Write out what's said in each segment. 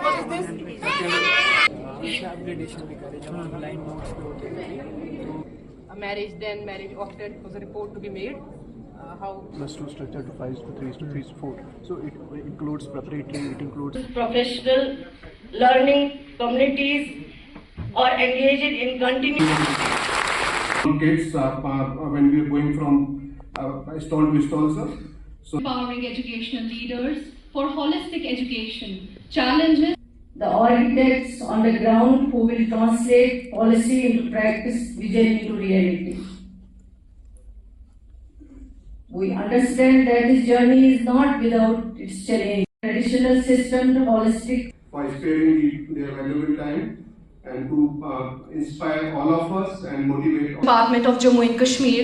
What is this? Updation भी करें जब ऑनलाइन नोट्स पे होते हैं. A marriage, then marriage after was a report to be made. How? +2 structure to 5:3:4. So it includes preparatory, it includes professional learning communities are engaged in continuous kids when we are going from stall to stall, sir. So empowering educational leaders for holistic education challenges. the architects on the ground who will translate policy into practice, vision into reality. We understand that this journey is not without its challenge. Traditional system, holistic. for sparing their valuable time and to inspire all of us and motivate. Department of Jammu and Kashmir,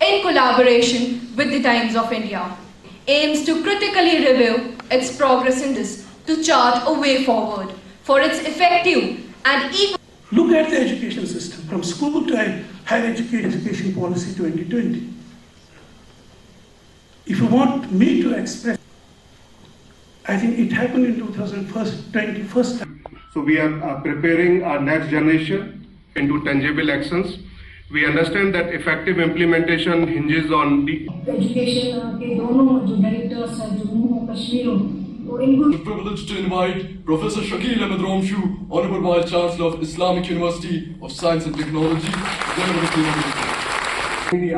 in collaboration with the Times of India, aims to critically review its progress in this to chart a way forward for its effective and equal. Look at the education system from school to higher education policy 2020. If you want me to express, I think it happened in 2021. So we are preparing our next generation into tangible actions. We understand that effective implementation hinges on the Education के दोनों जो directors हैं जम्मू और कश्मीर तो इनको Privileged to invite Professor Shakil Ahmed Romshu, Honorable Vice Chancellor of Islamic University of Science and Technology. the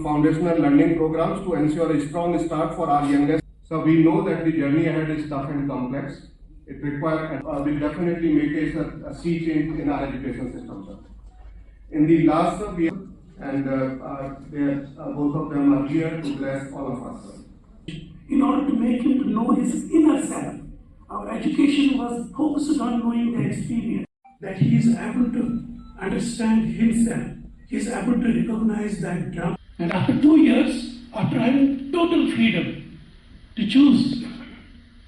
foundational learning programs to ensure a strong start for our youngest. So we know that the journey ahead is tough and complex. It requires, will definitely make a sea change in our education system, sir. In the last year, and both of them are here to bless all of us, sir. In order to make him to know his inner self, our education was focused on knowing the experience, that he is able to understand himself, he is able to recognize that drama. And after 2 years, after having total freedom to choose,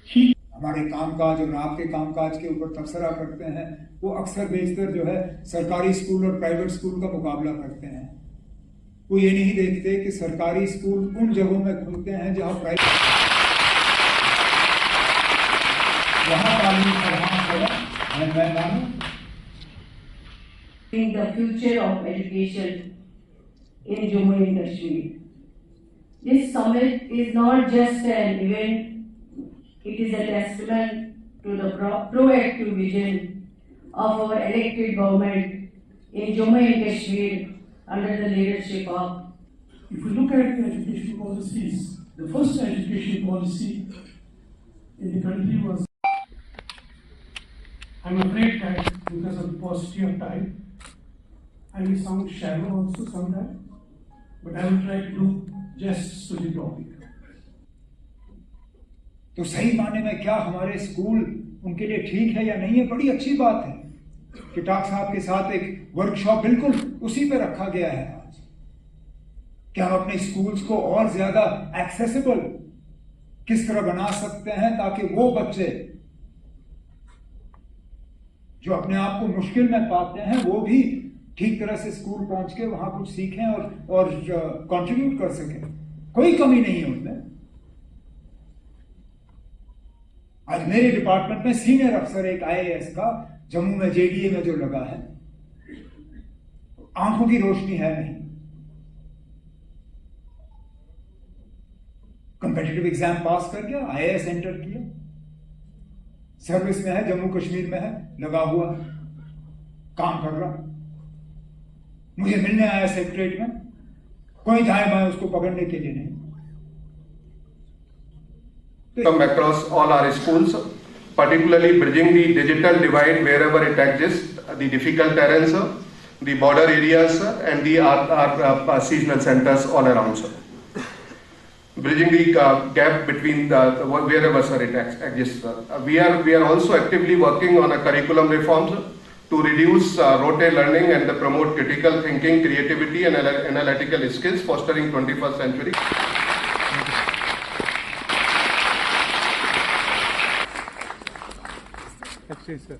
he हमारे कामकाज और आपके कामकाज के ऊपर तबसरा करते हैं, वो अक्सर बेशतर जो है सरकारी स्कूल और प्राइवेट स्कूल का मुकाबला करते हैं. वो ये नहीं देखते कि सरकारी स्कूल उन जगहों में खुलते हैं जहाँ प्राइवेट वहाँ तालीम फराहम है. मैं मानूं in the future of education in Jammu and Kashmir. This summit is not just an event. It is a testament to the proactive vision of our elected government in Jammu and Kashmir under the leadership of. If you look at the education policies, the first education policy in the country was, I'm afraid that because of the paucity of time, I will sound shallow also sometimes, but I will try to do justice to the topic. तो सही माने में क्या हमारे school उनके लिए ठीक है या नहीं है, बड़ी अच्छी बात है कि डॉक्टर साहब के साथ एक वर्कशॉप बिल्कुल उसी पे रखा गया है आज कि हम अपने स्कूल्स को और ज्यादा एक्सेसिबल किस तरह बना सकते हैं ताकि वो बच्चे जो अपने आप को मुश्किल में पाते हैं वो भी ठीक तरह से स्कूल पहुंच के वहां कुछ सीखें और कंट्रीब्यूट कर सकें. कोई कमी नहीं है उनमें. आज मेरे डिपार्टमेंट में सीनियर अफसर एक आईएएस का जम्मू में जेडीए में जो लगा है, आंखों की रोशनी है नहीं. कॉम्पिटिटिव एग्जाम पास कर गया, आईएएस एंटर किया, सर्विस में है, जम्मू कश्मीर में है, लगा हुआ काम कर रहा. मुझे मिलने आया सेक्रेटरीट में, कोई दाएं बाएं उसको पकड़ने के लिए नहीं. Come across all our schools, particularly bridging the digital divide wherever it exists, the difficult terrains, the border areas, and our seasonal centers all around, sir. Bridging the gap between wherever, sir, it exists. We are also actively working on a curriculum reforms to reduce rote learning and promote critical thinking, creativity, and analytical skills, fostering 21st century. Excellent, sir.